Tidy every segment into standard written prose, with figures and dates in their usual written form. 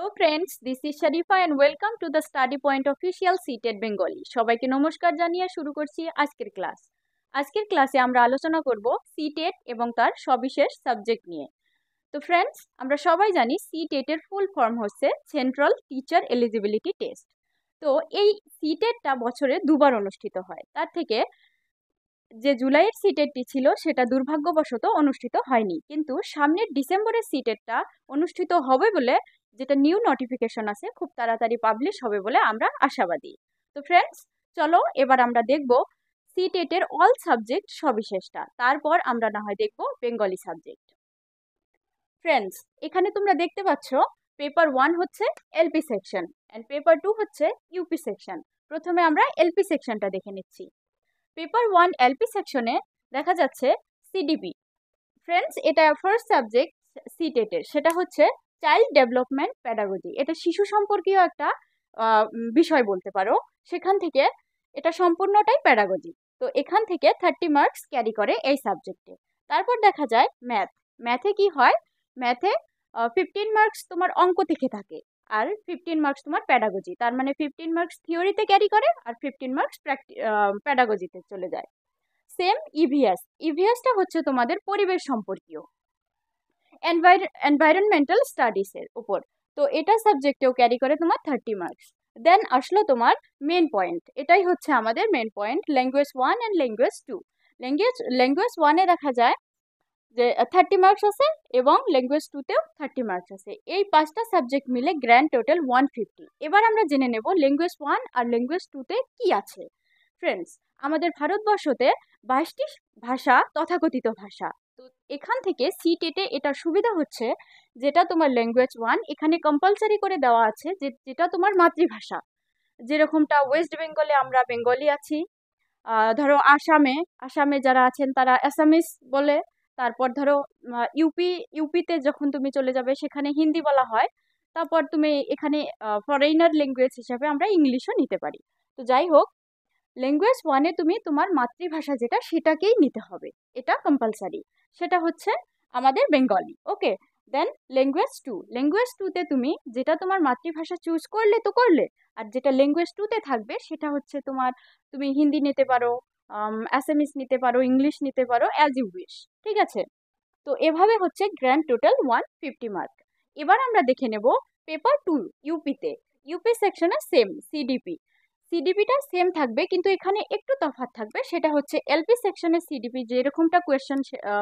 Hello friends, this is Sharifa and welcome to the study point official seated Bengali. সবাইকে নমস্কার জানিয়ে শুরু করছি আজকের ক্লাস। আজকের ক্লাসে আমরা আলোচনা করব সিটেট এবং তার সবিশেষ সাবজেক্ট নিয়ে। তো ফ্রেন্ডস, আমরা সবাই জানি সিটেটের ফুল ফর্ম হচ্ছে সেন্ট্রাল টিচার এলিজিবিলিটি টেস্ট। তো এই সিটেটটা বছরে দুবার অনুষ্ঠিত হয়। তার থেকে যে জুলাইয়ের সিটেটটি ছিল সেটা দুর্ভাগ্যবশত অনুষ্ঠিত হয়নি, কিন্তু সামনের ডিসেম্বরের সিটেটটা অনুষ্ঠিত হবে বলে যেটা নিউ নোটিফিকেশন আছে, খুব তাড়াতাড়ি পাবলিশ হবে বলে আমরা আশাবাদী। তো ফ্রেন্ডস, চলো এবার আমরা দেখব সিটেটের অল সাবজেক্ট সবিশেষটা, তারপর আমরা না হয় দেখব বেঙ্গলি সাবজেক্ট। ফ্রেন্ডস, এখানে তোমরা দেখতে পাচ্ছ পেপার 1 হচ্ছে এলপি সেকশন অ্যান্ড পেপার 2 হচ্ছে ইউপি সেকশন। প্রথমে আমরা এলপি সেকশনটা দেখে নিচ্ছি। পেপার 1 এলপি সেকশনে দেখা যাচ্ছে সিডিপি। ফ্রেন্ডস, এটা ফার্স্ট সাবজেক্ট সিটেটের, সেটা হচ্ছে চাইল্ড ডেভেলপমেন্ট প্যাডাগজি। এটা শিশু সম্পর্কীয় একটা বিষয় বলতে পারো। সেখান থেকে এটা সম্পূর্ণটাই প্যাডাগজি। তো এখান থেকে 30 মার্কস ক্যারি করে এই সাবজেক্টে। তারপর দেখা যায় ম্যাথে কি হয়, ম্যাথে 15 মার্কস তোমার অঙ্ক থেকে থাকে আর 15 মার্কস তোমার প্যাডাগজি। তার মানে 15 মার্কস থিওরিতে ক্যারি করে আর 15 মার্কস প্যাডাগজিতে চলে যায়। সেম ইভিএস, ইভিএসটা হচ্ছে তোমাদের পরিবেশ সম্পর্কীয়, এনভায়রনমেন্টাল স্টাডিজের উপর। তো এটা সাবজেক্টেও ক্যারি করে তোমার 30 মার্কস। দেন আসলো তোমার মেন পয়েন্ট, এটাই হচ্ছে আমাদের main point, language 1 and language 2। Language 1-এ দেখা যায় যে 30 মার্কস আছে এবং ল্যাঙ্গুয়েজ 2-তেও 30 মার্কস আছে। এই 5টা সাবজেক্ট মিলে গ্র্যান্ড টোটাল 150। এবার আমরা জেনে নেব ল্যাঙ্গুয়েজ 1 আর ল্যাঙ্গুয়েজ 2-তে কি আছে। ফ্রেন্ডস, আমাদের ভারতবর্ষতে 22টি ভাষা তথাকথিত ভাষা। তো এখান থেকে সিটেটে এটার সুবিধা হচ্ছে, যেটা তোমার ল্যাঙ্গুয়েজ 1 এখানে কম্পালসারি করে দেওয়া আছে যে যেটা তোমার মাতৃভাষা। যেরকমটা ওয়েস্ট বেঙ্গলে আমরা বেঙ্গলি আছি, ধরো আসামে আসামে যারা আছেন তারা অ্যাসামিস বলে। তারপর ধরো ইউপিতে যখন তুমি চলে যাবে সেখানে হিন্দি বলা হয়। তারপর তুমি এখানে ফরেইনার ল্যাঙ্গুয়েজ হিসাবে আমরা ইংলিশও নিতে পারি। তো যাই হোক, ল্যাঙ্গুয়েজ 1-এ তুমি তোমার মাতৃভাষা যেটা সেটাকেই নিতে হবে, এটা কম্পালসারি। সেটা হচ্ছে আমাদের বেঙ্গলি। ওকে, দেন ল্যাঙ্গুয়েজ 2-তে তুমি যেটা তোমার মাতৃভাষা চুজ করলে তো করলে, আর যেটা ল্যাঙ্গুয়েজ 2-তে থাকবে সেটা হচ্ছে তোমার, তুমি হিন্দি নিতে পারো, অ্যাসামিস নিতে পারো, ইংলিশ নিতে পারো, অ্যাজ ইউ উইশ। ঠিক আছে, তো এভাবে হচ্ছে গ্র্যান্ড টোটাল 150 মার্ক। এবার আমরা দেখে নেব পেপার 2 ইউপিতে। ইউপি সেকশনে সেম সিডিপিটা সেম থাকবে, কিন্তু এখানে একটু তফাৎ থাকবে। সেটা হচ্ছে এলপি সেকশনের সিডিপি যেরকমটা কোয়েশ্চেন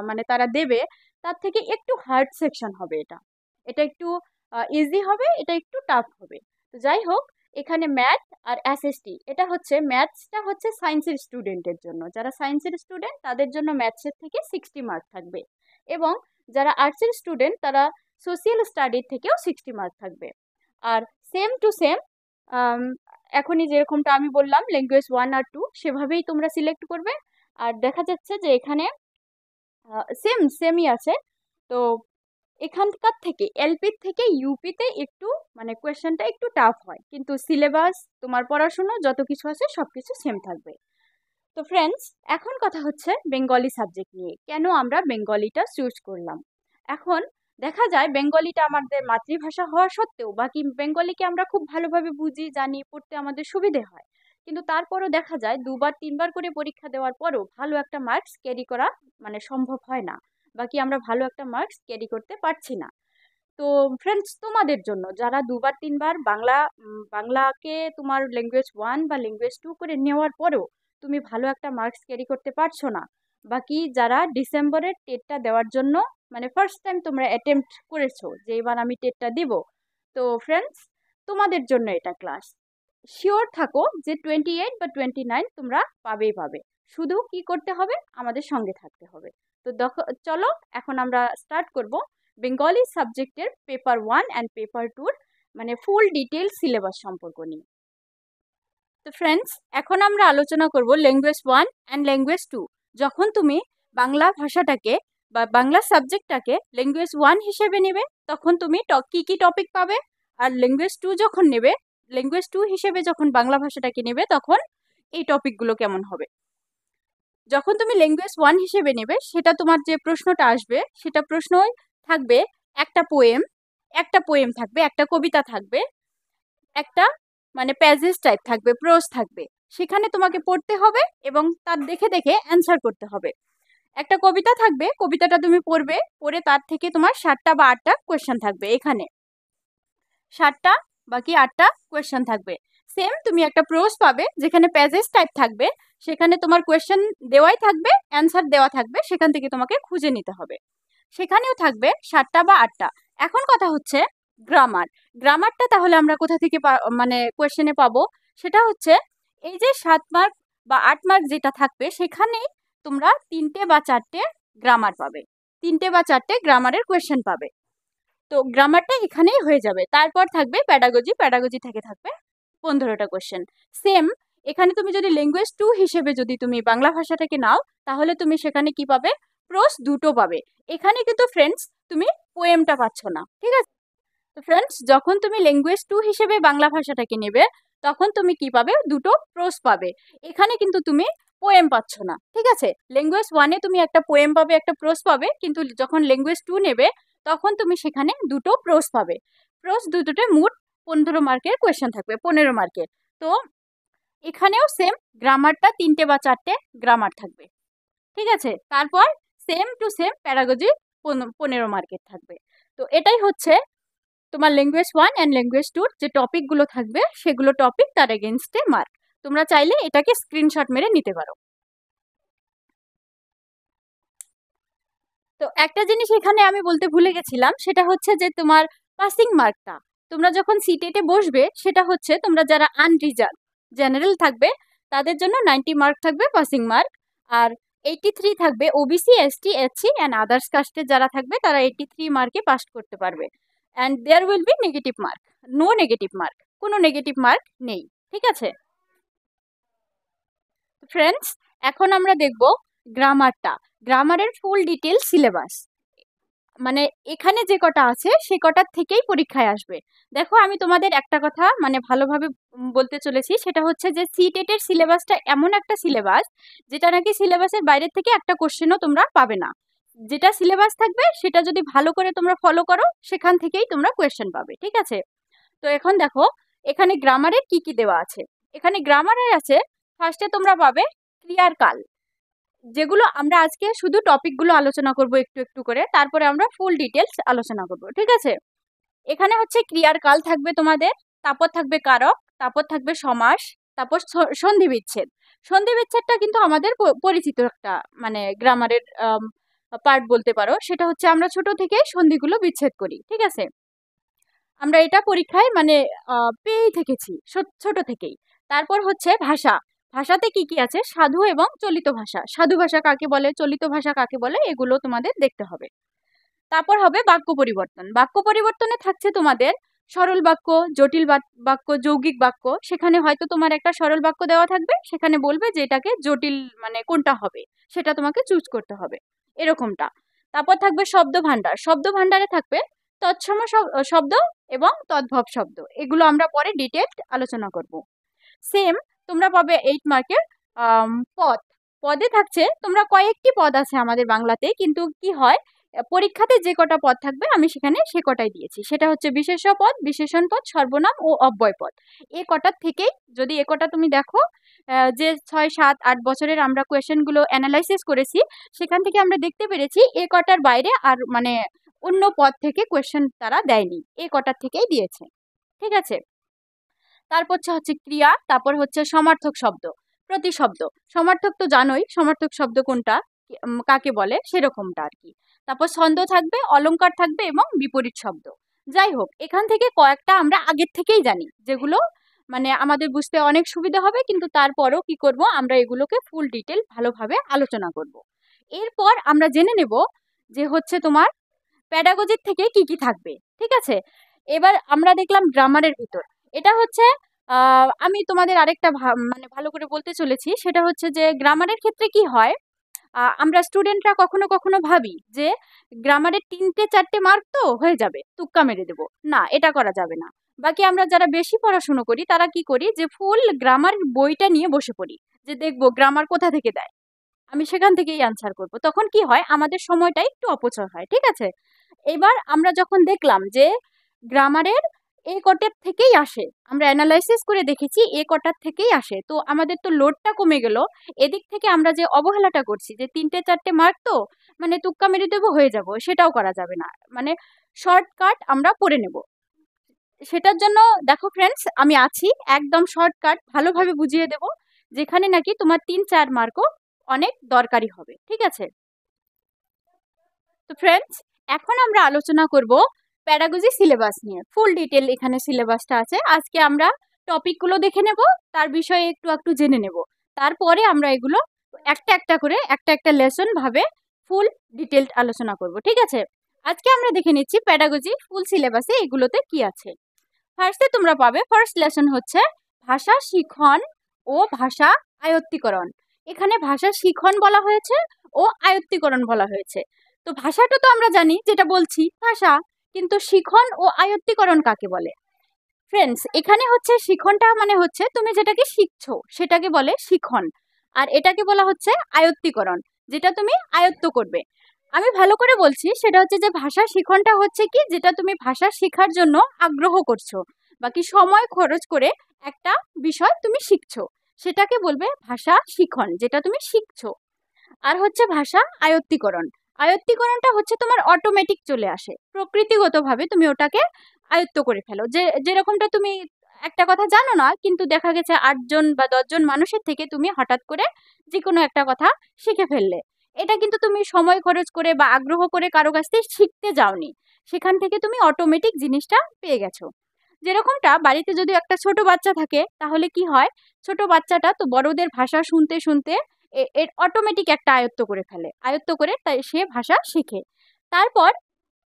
মানে তারা দেবে, তার থেকে একটু হার্ড সেকশন হবে। এটা এটা একটু ইজি হবে, এটা একটু টাফ হবে। তো যাই হোক, এখানে ম্যাথ আর এসএসটি, এটা হচ্ছে ম্যাথসটা হচ্ছে সায়েন্সের স্টুডেন্টের জন্য, যারা সায়েন্সের স্টুডেন্ট তাদের জন্য ম্যাথসের থেকে 60 মার্ক থাকবে, এবং যারা আর্টসের স্টুডেন্ট তারা সোশিয়াল স্টাডির থেকেও 60 মার্ক থাকবে। আর সেম টু সেম এখনই যেরকমটা আমি বললাম ল্যাঙ্গুয়েজ 1 আর 2 সেভাবেই তোমরা সিলেক্ট করবে। আর দেখা যাচ্ছে যে এখানে সেমই আছে। তো এখানকার থেকে এলপির থেকে ইউপিতে একটু মানে কোয়েশ্চেনটা একটু টাফ হয়, কিন্তু সিলেবাস তোমার পড়াশুনো যত কিছু আছে সবকিছু সেম থাকবে। তো ফ্রেন্ডস, এখন কথা হচ্ছে বেঙ্গলি সাবজেক্ট নিয়ে, কেন আমরা বেঙ্গলিটা চুজ করলাম। এখন দেখা যায় বেঙ্গলিটা আমাদের মাতৃভাষা হওয়া সত্ত্বেও বাকি বেঙ্গলিকে আমরা খুব ভালোভাবে বুঝি, জানি, পড়তে আমাদের সুবিধে হয়, কিন্তু তারপরও দেখা যায় 2-3বার করে পরীক্ষা দেওয়ার পরও ভালো একটা মার্কস ক্যারি করা মানে সম্ভব হয় না, বাকি আমরা ভালো একটা মার্কস ক্যারি করতে পারছি না। তো ফ্রেন্ডস, তোমাদের জন্য যারা 2-3বার বাংলাকে তোমার ল্যাঙ্গুয়েজ 1 বা ল্যাঙ্গুয়েজ 2 করে নেওয়ার পরেও তুমি ভালো একটা মার্কস ক্যারি করতে পারছো না, বাকি যারা ডিসেম্বরের টেটটা দেওয়ার জন্য মানে ফার্স্ট টাইম তোমরা অ্যাটেম্প্ট করেছো যে এবার আমি টেটটা দিব, তো ফ্রেন্ডস, তোমাদের জন্য এটা ক্লাস। শিওর থাকো যে 28 বা 29 তোমরা পাবে। শুধু কি করতে হবে, আমাদের সঙ্গে থাকতে হবে। তো চলো এখন আমরা স্টার্ট করব বেঙ্গলি সাবজেক্টের পেপার 1 অ্যান্ড পেপার 2-র মানে ফুল ডিটেল সিলেবাস সম্পর্ক নিয়ে। তো ফ্রেন্ডস, এখন আমরা আলোচনা করব ল্যাঙ্গুয়েজ 1 অ্যান্ড ল্যাঙ্গুয়েজ 2। যখন তুমি বাংলা ভাষাটাকে বা বাংলা সাবজেক্টটাকে ল্যাঙ্গুয়েজ 1 হিসেবে নেবে তখন তুমি কি কি টপিক পাবে, আর ল্যাঙ্গুয়েজ 2 যখন নেবে, ল্যাঙ্গুয়েজ 2 হিসেবে যখন বাংলা ভাষাটাকে নেবে তখন এই টপিকগুলো কেমন হবে। যখন তুমি ল্যাঙ্গুয়েজ 1 হিসেবে নেবে সেটা তোমার যে প্রশ্নটা আসবে সেটা প্রশ্নই থাকবে একটা পোয়েম, একটা পোয়েম থাকবে, একটা কবিতা থাকবে, একটা মানে প্যাজেজ টাইপ থাকবে, প্রোজ থাকবে, সেখানে তোমাকে পড়তে হবে এবং তার দেখে দেখে অ্যান্সার করতে হবে। একটা কবিতা থাকবে, কবিতাটা তুমি পড়বে, পড়ে তার থেকে তোমার 7টা বা 8টা কোয়েশ্চেন থাকবে, এখানে 7টা বাকি 8টা কোয়েশ্চেন থাকবে। সেম তুমি একটা প্রোজ পাবে যেখানে প্যাজেজ টাইপ থাকবে, সেখানে তোমার কোয়েশ্চেন দেওয়াই থাকবে, অ্যান্সার দেওয়া থাকবে, সেখান থেকে তোমাকে খুঁজে নিতে হবে। সেখানেও থাকবে 7টা বা 8টা। এখন কথা হচ্ছে গ্রামার। গ্রামারটা তাহলে আমরা কোথা থেকে মানে কোয়েশ্চেনে পাবো? সেটা হচ্ছে এই যে 7 মার্ক বা 8 মার্ক যেটা থাকবে, সেখানেই তোমরা 3টে বা 4টে গ্রামার পাবে, 3টে বা 4টে গ্রামারের কোয়েশ্চেন পাবে। তো গ্রামারটা এখানেই হয়ে যাবে। তারপর থাকবে প্যাডাগজি, প্যাডাগজি থেকে থাকবে 15টা কোয়েশ্চেন। সেম এখানে তুমি যদি ল্যাঙ্গুয়েজ 2 হিসেবে যদি তুমি বাংলা ভাষাটাকে নাও, তাহলে তুমি সেখানে কি পাবে? প্রোস দুটো পাবে। এখানে কিন্তু ফ্রেন্ডস তুমি পোয়েমটা পাচ্ছ না, ঠিক আছে? তো ফ্রেন্ডস, যখন তুমি ল্যাঙ্গুয়েজ 2 হিসেবে বাংলা ভাষাটাকে নেবে, তখন তুমি কি পাবে? দুটো প্রোস পাবে। এখানে কিন্তু তুমি পোয়েম পাচ্ছ না, ঠিক আছে? ল্যাঙ্গুয়েজ 1-এ তুমি একটা পোয়েম পাবে, একটা প্রোস পাবে, কিন্তু যখন ল্যাঙ্গুয়েজ 2 নেবে, তখন তুমি সেখানে দুটো প্রোস পাবে। প্রোস দুটোতে মোট 15 মার্কের কোয়েশ্চেন থাকবে, 15 মার্কের। তো এখানেও সেম, গ্রামারটা 3টে বা 4টে গ্রামার থাকবে, ঠিক আছে? তারপর সেম টু সেম প্যারাগজি 15 মার্কের থাকবে। তো এটাই হচ্ছে তোমার ল্যাঙ্গুয়েজ 1 অ্যান্ড ল্যাঙ্গুয়েজ 2 যে টপিকগুলো থাকবে, সেগুলো টপিক, তার এগেনস্টে মার্ক। তোমরা চাইলে এটাকে স্ক্রিনশট মেরে নিতে পারো। তো একটা জিনিস এখানে আমি বলতে ভুলে গেছিলাম, সেটা হচ্ছে যে তোমার পাসিং মার্কটা তোমরা যখন সিটেটে বসবে, সেটা হচ্ছে তোমরা যারা আনরিজার্ভ জেনারেল থাকবে, তাদের জন্য 90 মার্ক থাকবে পাসিং মার্ক। আর 83 থাকবে OBC, ST, SC and others কাস্টের যারা থাকবে, তারা 83 মার্কে পাস করতে পারবে। And there will be negative mark, no negative mark, কোনো নেগেটিভ মার্ক নেই, ঠিক আছে ফ্রেন্ডস? এখন আমরা দেখব গ্রামারটা, গ্রামারের ফুল ডিটেল সিলেবাস। মানে এখানে যে কটা আছে সে কটার থেকেই পরীক্ষায় আসবে। দেখো, আমি তোমাদের একটা কথা মানে ভালোভাবে বলতে চলেছি, সেটা হচ্ছে যে সিটেটের সিলেবাসটা এমন একটা সিলেবাস, যেটা নাকি সিলেবাসের বাইরের থেকে একটা কোশ্চেনও তোমরা পাবে না। যেটা সিলেবাস থাকবে সেটা যদি ভালো করে তোমরা ফলো করো, সেখান থেকেই তোমরা কোয়েশ্চেন পাবে, ঠিক আছে? তো এখন দেখো এখানে গ্রামারের কি কি দেওয়া আছে। এখানে গ্রামারের আছে, ফার্স্টে তোমরা পাবে ক্রিয়ার কাল, যেগুলো আমরা আজকে শুধু টপিকগুলো আলোচনা করব একটু একটু করে, তারপরে আমরা ফুল ডিটেলস আলোচনা করব, ঠিক আছে? এখানে হচ্ছে ক্রিয়ার কাল থাকবে তোমাদের, তারপর থাকবে কারক, তারপর থাকবে সমাস, তারপর সন্ধি বিচ্ছেদ। সন্ধি বিচ্ছেদটা কিন্তু আমাদের পরিচিত একটা মানে গ্রামারের পার্ট বলতে পারো। সেটা হচ্ছে আমরা ছোট থেকে সন্ধিগুলো বিচ্ছেদ করি, ঠিক আছে? আমরা এটা পরীক্ষায় মানে পেয়েই থেকেছি ছোট থেকেই। তারপর হচ্ছে ভাষা, ভাষাতে কি কি আছে? সাধু এবং চলিত ভাষা, সাধু ভাষা কাকে বলে, চলিত ভাষা কাকে বলে, এগুলো তোমাদের দেখতে হবে। তারপর হবে বাক্য পরিবর্তন, বাক্য পরিবর্তনে থাকছে তোমাদের সরল বাক্য, জটিল বাক্য, যৌগিক বাক্য। সেখানে হয়তো তোমার একটা সরল বাক্য দেওয়া থাকবে, সেখানে বলবে যে এটাকে জটিল মানে কোনটা হবে, সেটা তোমাকে চুজ করতে হবে, এরকমটা। তারপর থাকবে শব্দ ভান্ডার, শব্দ ভান্ডারে থাকবে তৎসম শব্দ এবং তদ্ভব শব্দ, এগুলো আমরা পরে ডিটেলড আলোচনা করব। সেম তোমরা পাবে 8 মার্কের পদ, পদে থাকছে তোমরা কয়েকটি পদ আছে আমাদের বাংলাতে, কিন্তু কি হয় পরীক্ষাতে যে কটা পদ থাকবে আমি সেখানে সে কটাই দিয়েছি। সেটা হচ্ছে বিশেষ্য পদ, বিশেষণ পদ, সর্বনাম ও অব্যয় পদ। এ কটার থেকেই যদি এ কটা তুমি দেখো, যে 6, 7, 8 বছরের আমরা কোয়েশ্চেনগুলো অ্যানালাইসিস করেছি, সেখান থেকে আমরা দেখতে পেরেছি এ কটার বাইরে আর মানে অন্য পদ থেকে কোয়েশ্চেন তারা দেয়নি, এ কটার থেকেই দিয়েছে, ঠিক আছে? তারপর হচ্ছে ক্রিয়া, তারপর হচ্ছে সমার্থক শব্দ, প্রতিশব্দ। সমার্থক তো জানোই, সমার্থক শব্দ কোনটা, কাকে বলে, সেরকমটা আর কি। তারপর ছন্দ থাকবে, অলংকার থাকবে এবং বিপরীত শব্দ। যাই হোক, এখান থেকে কয়েকটা আমরা আগের থেকেই জানি, যেগুলো মানে আমাদের বুঝতে অনেক সুবিধা হবে, কিন্তু তারপরও কি করব, আমরা এগুলোকে ফুল ডিটেল ভালোভাবে আলোচনা করব। এরপর আমরা জেনে নেব যে হচ্ছে তোমার প্যাডাগজির থেকে কি কি থাকবে, ঠিক আছে? এবার আমরা দেখলাম গ্রামারের ভিতর, এটা হচ্ছে আমি তোমাদের আরেকটা মানে ভালো করে বলতে চলেছি, সেটা হচ্ছে যে গ্রামারের ক্ষেত্রে কি হয়, আমরা স্টুডেন্টরা কখনো কখনো ভাবি যে গ্রামারের 3টে 4টে মার্ক তো হয়ে যাবে, তুক্কা মেরে দেবো, না এটা করা যাবে না। বাকি আমরা যারা বেশি পড়াশুনো করি, তারা কি করি, যে ফুল গ্রামার বইটা নিয়ে বসে পড়ি, যে দেখবো গ্রামার কোথা থেকে দেয়, আমি সেখান থেকেই অ্যান্সার করব। তখন কি হয়, আমাদের সময়টা একটু অপচয় হয়, ঠিক আছে? এবার আমরা যখন দেখলাম যে গ্রামারের এই কটার থেকেই আসে, আমরা অ্যানালাইসিস করে দেখেছি এই কটার থেকেই আসে। তো আমাদের তো লোডটা কমে গেল, এদিক থেকে আমরা যে অবহেলাটা করছি যে 3-4টে মার্ক তো মানে তুক্কা মেরে দেবো হয়ে যাব, সেটাও করা যাবে না, মানে শর্টকাট আমরা পড়ে নেব। সেটার জন্য দেখো ফ্রেন্ডস, আমি আছি একদম শর্টকাট ভালোভাবে বুঝিয়ে দেব, যেখানে নাকি তোমার 3-4 মার্কও অনেক দরকারি হবে, ঠিক আছে? তো ফ্রেন্ডস, এখন আমরা আলোচনা করব প্যাডাগজি সিলেবাস নিয়ে। ফুল ডিটেল এখানে সিলেবাসটা আছে। আজকে আমরা টপিকগুলো দেখে নেব, তার বিষয়ে একটু একটু জেনে নেব, তারপরে আমরা এগুলো একটা একটা করে একটা একটা লেসন ভাবে ফুল ডিটেলড আলোচনা করব, ঠিক আছে? আজকে আমরা দেখে নিচ্ছি প্যাডাগজি ফুল সিলেবাসে এগুলোতে কি আছে। ফার্স্টে তোমরা পাবে, ফার্স্ট লেসন হচ্ছে ভাষা শিখন ও ভাষা আয়ত্তীকরণ। এখানে ভাষা শিখন বলা হয়েছে ও আয়ত্তীকরণ বলা হয়েছে। তো ভাষাটা তো আমরা জানি, যেটা বলছি ভাষা, কিন্তু শিখন ও আয়ত্তীকরণ কাকে বলে? ফ্রেন্ডস, এখানে হচ্ছে শিখনটা মানে হচ্ছে তুমি যেটাকে শিখছো সেটাকে বলে শিখন, আর এটাকে বলা হচ্ছে আয়ত্তীকরণ, যেটা তুমি আয়ত্ত করবে। আমি ভালো করে বলছি, সেটা হচ্ছে যে ভাষা শিখনটা হচ্ছে কি, যেটা তুমি ভাষা শেখার জন্য আগ্রহ করছো, বাকি সময় খরচ করে একটা বিষয় তুমি শিখছো, সেটাকে বলবে ভাষা শিখন, যেটা তুমি শিখছো। আর হচ্ছে ভাষা আয়ত্তীকরণ, আয়ত্তীকরণটা হচ্ছে তোমার অটোমেটিক চলে আসে, প্রকৃতিগতভাবে তুমি ওটাকে আয়ত্ত করে ফেলো। যে যেরকমটা তুমি একটা কথা জানো না, কিন্তু দেখা গেছে 8জন বা 10জন মানুষের থেকে তুমি হঠাৎ করে যে কোনো একটা কথা শিখে ফেললে, এটা কিন্তু তুমি সময় খরচ করে বা আগ্রহ করে কারো কাছ থেকে শিখতে যাওনি, সেখান থেকে তুমি অটোমেটিক জিনিসটা পেয়ে গেছো। যেরকমটা বাড়িতে যদি একটা ছোট বাচ্চা থাকে, তাহলে কি হয়, ছোট বাচ্চাটা তো বড়দের ভাষা শুনতে শুনতে এর অটোমেটিক একটা আয়ত্ত করে ফেলে, আয়ত্ত করে তাই সে ভাষা শিখে। তারপর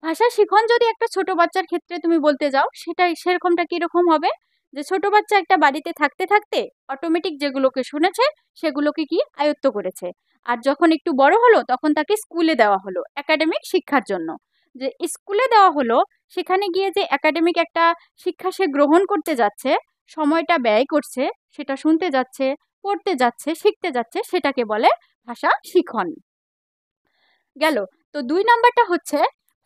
ভাষা শিখন যদি একটা ছোট বাচ্চার ক্ষেত্রে তুমি বলতে যাও, সেটাই সেরকমটা কিরকম হবে, যে ছোট বাচ্চা একটা বাড়িতে থাকতে থাকতে অটোমেটিক যেগুলোকে শুনেছে সেগুলোকে কি আয়ত্ত করেছে। আর যখন একটু বড় হলো তখন তাকে স্কুলে দেওয়া হলো একাডেমিক শিক্ষার জন্য, যে স্কুলে দেওয়া হলো, সেখানে গিয়ে যে একাডেমিক একটা শিক্ষা সে গ্রহণ করতে যাচ্ছে, সময়টা ব্যয় করছে, সেটা শুনতে যাচ্ছে, পড়তে যাচ্ছে, শিখতে যাচ্ছে, সেটাকে বলে ভাষা শিখন। গেল। তো 2 নাম্বারটা হচ্ছে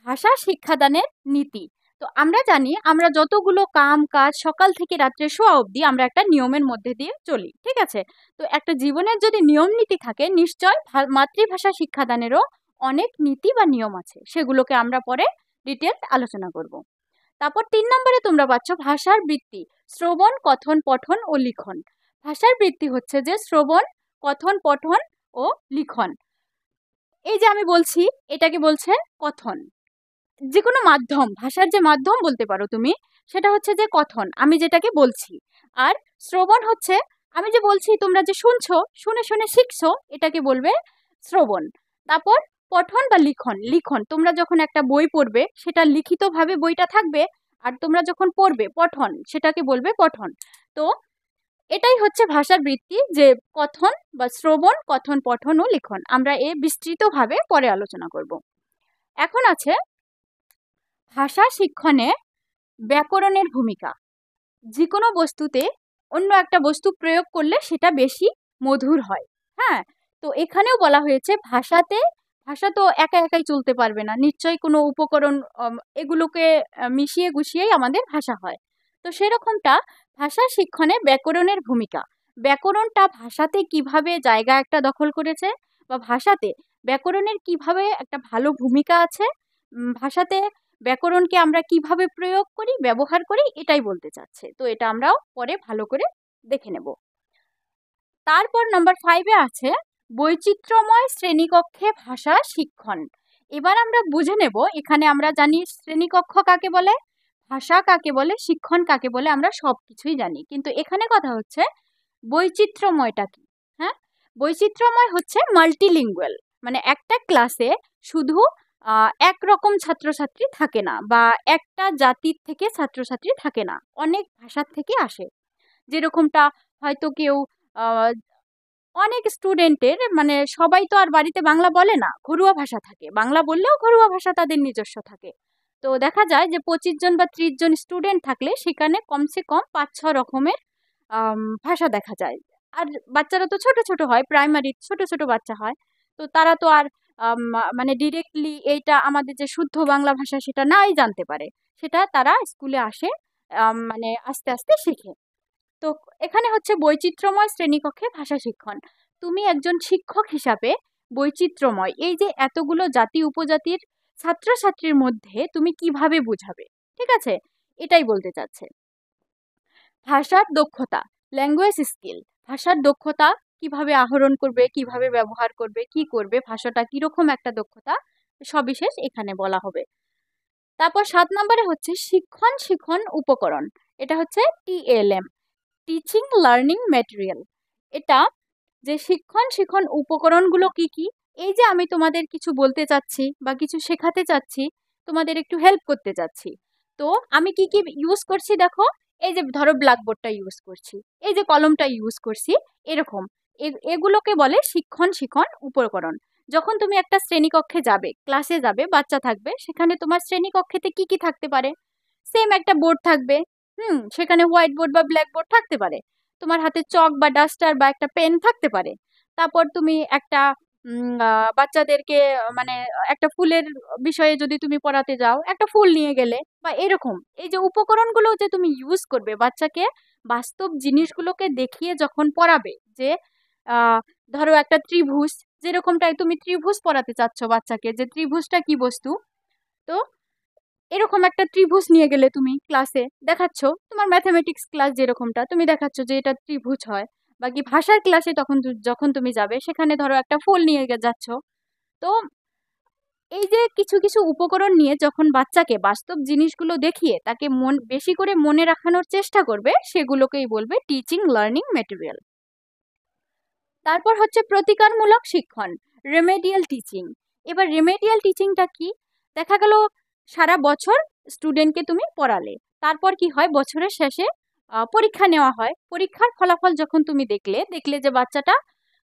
ভাষা শিক্ষাদানের নীতি। তো আমরা জানি, আমরা যতগুলো কাম কাজ সকাল থেকে রাত্রে শোয়া অবধি আমরা একটা নিয়মের মধ্যে দিয়ে চলি, ঠিক আছে? তো একটা জীবনের যদি নিয়ম নীতি থাকে, নিশ্চয় মাতৃভাষা শিক্ষাদানেরও অনেক নীতি বা নিয়ম আছে, সেগুলোকে আমরা পরে ডিটেল আলোচনা করব। তারপর 3 নম্বরে তোমরা পাচ্ছ ভাষার বৃত্তি, শ্রবণ, কথন, পঠন ও লিখন। ভাষার বৃত্তি হচ্ছে যে শ্রবণ, কথন, পঠন ও লিখন। এই যে আমি বলছি, এটাকে বলছে কথন। যে কোনো মাধ্যম, ভাষার যে মাধ্যম বলতে পারো তুমি, সেটা হচ্ছে যে কথন, আমি যেটাকে বলছি। আর শ্রবণ হচ্ছে আমি যে বলছি, তোমরা যে শুনছো, শুনে শুনে শিখছো, এটাকে বলবে শ্রবণ। তারপর পঠন বা লিখন, লিখন তোমরা যখন একটা বই পড়বে, সেটা লিখিতভাবে বইটা থাকবে, আর তোমরা যখন পড়বে পঠন, সেটাকে বলবে পঠন। তো এটাই হচ্ছে ভাষার বৃত্তি, যে কথন বা শ্রবণ, কথন, পঠন ও লিখন। আমরা বিস্তৃতভাবে পরে আলোচনা করব। এখন আছে ভাষা শিক্ষণে ব্যাকরণের ভূমিকা। যে কোনো বস্তুতে অন্য একটা বস্তু প্রয়োগ করলে সেটা বেশি মধুর হয়। হ্যাঁ, তো এখানেও বলা হয়েছে ভাষাতে, ভাষা তো একা একাই চলতে পারবে না, নিশ্চয়ই কোনো উপকরণ এগুলোকে মিশিয়ে গুছিয়েই আমাদের ভাষা হয়। তো সেরকমটা ভাষা শিক্ষণে ব্যাকরণের ভূমিকা, ব্যাকরণটা ভাষাতে কিভাবে জায়গা একটা দখল করেছে, বা ভাষাতে ব্যাকরণের কিভাবে একটা ভালো ভূমিকা আছে, ভাষাতে ব্যাকরণকে আমরা কিভাবে প্রয়োগ করি, ব্যবহার করি, এটাই বলতে চাচ্ছে। তো এটা আমরাও পরে ভালো করে দেখে নেব। তারপর নাম্বার 5-এ আছে বৈচিত্র্যময় শ্রেণীকক্ষে ভাষা শিক্ষণ। এবার আমরা বুঝে নেব, এখানে আমরা জানি শ্রেণীকক্ষ কাকে বলে, ভাষা কাকে বলে, শিক্ষণ কাকে বলে, আমরা সবকিছুই জানি, কিন্তু এখানে কথা হচ্ছে বৈচিত্র্যময়টা কি। হ্যাঁ, বৈচিত্র্যময় হচ্ছে মাল্টিলিঙ্গুয়াল, মানে একটা ক্লাসে শুধু একরকম ছাত্রছাত্রী থাকে না, বা একটা জাতির থেকে ছাত্রছাত্রী থাকে না, অনেক ভাষার থেকে আসে। যেরকমটা হয়তো কেউ অনেক স্টুডেন্টের, মানে সবাই তো আর বাড়িতে বাংলা বলে না, ঘরোয়া ভাষা থাকে, বাংলা বললেও ঘরোয়া ভাষা তাদের নিজস্ব থাকে। তো দেখা যায় যে 25জন বা 30জন স্টুডেন্ট থাকলে সেখানে কমসে কম 5-6 রকমের ভাষা দেখা যায়। আর বাচ্চারা তো ছোট ছোট হয়, প্রাইমারি ছোট ছোট বাচ্চা হয়, তো তারা তো আর মানে ডিরেক্টলি এইটা আমাদের যে শুদ্ধ বাংলা ভাষা সেটা নাই জানতে পারে, সেটা তারা স্কুলে আসে, মানে আস্তে আস্তে শেখে। তো এখানে হচ্ছে বৈচিত্র্যময় শ্রেণীকক্ষে ভাষা শিক্ষণ। তুমি একজন শিক্ষক হিসাবে বৈচিত্র্যময় এই যে এতগুলো জাতি উপজাতির ছাত্রছাত্রীর মধ্যে তুমি কিভাবে বুঝাবে, ঠিক আছে, এটাই বলতে চাচ্ছে। ভাষার দক্ষতা, ল্যাঙ্গুয়েজ স্কিল, ভাষার দক্ষতা কিভাবে আহরণ করবে, কিভাবে ব্যবহার করবে, কি করবে, ভাষাটা কিরকম একটা দক্ষতা, সবিশেষ এখানে বলা হবে। তারপর 7 নম্বরে হচ্ছে শিক্ষণ উপকরণ। এটা হচ্ছে TLM, টিচিং লার্নিং ম্যাটেরিয়াল। এটা যে শিক্ষণ উপকরণগুলো কি কি, এই যে আমি তোমাদের কিছু বলতে চাচ্ছি বা কিছু শেখাতে চাচ্ছি, তোমাদের একটু হেল্প করতে চাচ্ছি, তো আমি কি কি ইউজ করছি দেখো, এই যে ধরো ব্ল্যাকবোর্ডটা ইউজ করছি, এই যে কলমটা ইউজ করছি, এরকম এগুলোকে বলে শিক্ষণ উপকরণ। যখন তুমি একটা শ্রেণীকক্ষে যাবে, ক্লাসে যাবে, বাচ্চা থাকবে, সেখানে তোমার শ্রেণীকক্ষেতে কি কি থাকতে পারে, সেম একটা বোর্ড থাকবে, সেখানে হোয়াইট বোর্ড বা ব্ল্যাক বোর্ড থাকতে পারে, তোমার হাতে চক বা ডাস্টার বা একটা পেন থাকতে পারে। তারপর তুমি একটা বাচ্চাদেরকে মানে একটা ফুলের বিষয়ে যদি তুমি পড়াতে যাও, একটা ফুল নিয়ে গেলে বা এরকম, এই যে উপকরণগুলো যে তুমি ইউজ করবে বাচ্চাকে বাস্তব জিনিসগুলোকে দেখিয়ে যখন পড়াবে, যে আহ ধরো একটা ত্রিভুজ, যেরকমটাই তুমি ত্রিভুজ পড়াতে চাচ্ছ বাচ্চাকে, যে ত্রিভুজটা কি বস্তু, তো এরকম একটা ত্রিভুজ নিয়ে গেলে তুমি ক্লাসে দেখাচ্ছ, তোমার ম্যাথামেটিক্স ক্লাস যেরকমটা তুমি দেখাচ্ছ যে এটা ত্রিভুজ হয়, বাকি ভাষার ক্লাসে তখন যখন তুমি যাবে সেখানে ধরো একটা ফুল নিয়ে যাচ্ছ। তো এই যে কিছু কিছু উপকরণ নিয়ে যখন বাচ্চাকে বাস্তব জিনিসগুলো দেখিয়ে তাকে বেশি করে মনে রাখানোর চেষ্টা করবে, সেগুলোকেই বলবে টিচিং লার্নিং ম্যাটেরিয়াল। তারপর হচ্ছে প্রতিকারমূলক শিক্ষণ, রেমেডিয়াল টিচিং। এবার রেমেডিয়াল টিচিংটা কি, দেখা গেল সারা বছর স্টুডেন্টকে তুমি পড়ালে, তারপর কি হয় বছরের শেষে পরীক্ষা নেওয়া হয়, পরীক্ষার ফলাফল যখন তুমি দেখলে যে বাচ্চাটা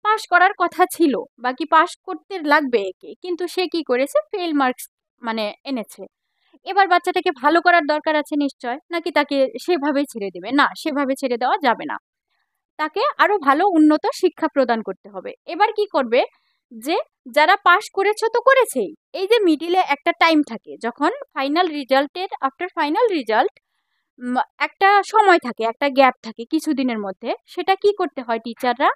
পাশ করার কথা ছিল বা কি পাশ করতে লাগবে একে, কিন্তু সে কি করেছে, ফেল মার্কস মানে এনেছে। এবার বাচ্চাটাকে ভালো করার দরকার আছে নিশ্চয়, নাকি তাকে সেভাবে ছেড়ে দেবে, না সেভাবে ছেড়ে দেওয়া যাবে না, তাকে আরো ভালো উন্নত শিক্ষা প্রদান করতে হবে। এবার কি করবে, যে যারা পাশ করেছে তো করেছেই, এই যে মিডিলে একটা টাইম থাকে, যখন ফাইনাল রেজাল্টের আফটার ফাইনাল রেজাল্ট একটা সময় থাকে, একটা গ্যাপ থাকে কিছুদিনের মধ্যে, সেটা কি করতে হয় টিচাররা,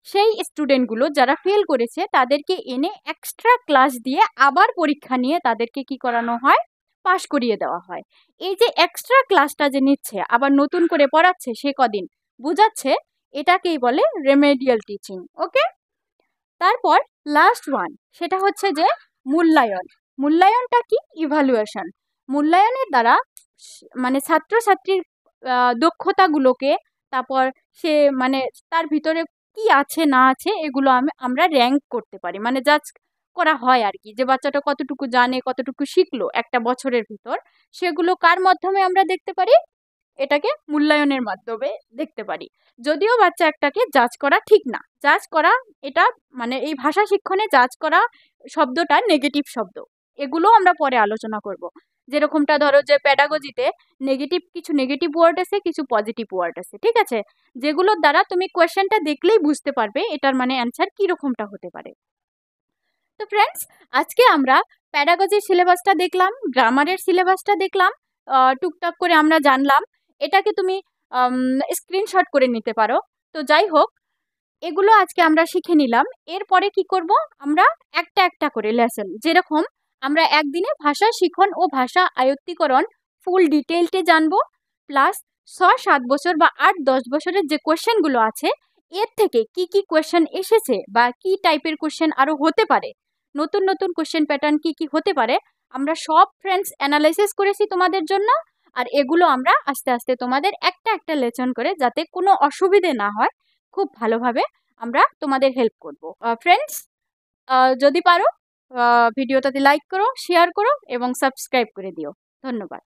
সেই স্টুডেন্টগুলো যারা ফেল করেছে তাদেরকে এনে এক্সট্রা ক্লাস দিয়ে আবার পরীক্ষা নিয়ে তাদেরকে কি করানো হয়, পাশ করিয়ে দেওয়া হয়। এই যে এক্সট্রা ক্লাসটা যে নিচ্ছে আবার নতুন করে পড়াচ্ছে, সে কদিন বোঝাচ্ছে, এটাকেই বলে রেমেডিয়াল টিচিং। ওকে, তারপর লাস্ট ওয়ান, সেটা হচ্ছে যে মূল্যায়ন। মূল্যায়নটা কি, ইভালুয়েশন। মূল্যায়নের দ্বারা মানে ছাত্রছাত্রীর দক্ষতাগুলোকে, তারপর সে মানে তার ভিতরে কি আছে না আছে এগুলো আমরা র্যাঙ্ক করতে পারি, মানে জাজ করা হয় আর কি, যে বাচ্চাটা কতটুকু জানে, কতটুকু শিখলো একটা বছরের ভিতর, সেগুলো কার মাধ্যমে আমরা দেখতে পারি, এটাকে মূল্যায়নের মাধ্যমে দেখতে পারি। যদিও বাচ্চা একটাকে জাজ করা ঠিক না, জাজ করা এটা মানে এই ভাষা শিক্ষণে জাজ করা শব্দটা নেগেটিভ শব্দ, এগুলো আমরা পরে আলোচনা করব। যেরকমটা ধরো যে প্যাডাগজিতে কিছু নেগেটিভ ওয়ার্ড আছে, কিছু পজিটিভ ওয়ার্ড আছে, ঠিক আছে, যেগুলোর দ্বারা তুমি কোয়েশ্চেনটা দেখলেই বুঝতে পারবে এটার মানে অ্যান্সার কিরকমটা হতে পারে। তো ফ্রেন্ডস, আজকে আমরা প্যাডাগজির সিলেবাসটা দেখলাম, গ্রামারের সিলেবাসটা দেখলাম, টুকটাক করে আমরা জানলাম, এটাকে তুমি স্ক্রিনশট করে নিতে পারো। তো যাই হোক, এগুলো আজকে আমরা শিখে নিলাম। এরপরে কি করব, আমরা একটা একটা করে লেসন, যেরকম আমরা একদিনে ভাষা শিখন ও ভাষা আয়ত্তীকরণ ফুল ডিটেইলটে জানবো, প্লাস 6-7 বছর বা 8-10 বছরের যে কোয়েশ্চেনগুলো আছে, এর থেকে কি কি কোয়েশ্চেন এসেছে বা কি টাইপের কোয়েশ্চেন আরো হতে পারে, নতুন নতুন কোয়েশ্চেন প্যাটার্ন কি কি হতে পারে, আমরা সব ফ্রেন্ডস অ্যানালাইসিস করেছি তোমাদের জন্য। আর এগুলো আমরা আস্তে আস্তে তোমাদের একটা একটা লেসন করে, যাতে কোনো অসুবিধে না হয়, খুব ভালোভাবে আমরা তোমাদের হেল্প করব। ফ্রেন্ডস, যদি পারো ভিডিওটাতে লাইক করো, শেয়ার করো এবং সাবস্ক্রাইব করে দিও। ধন্যবাদ।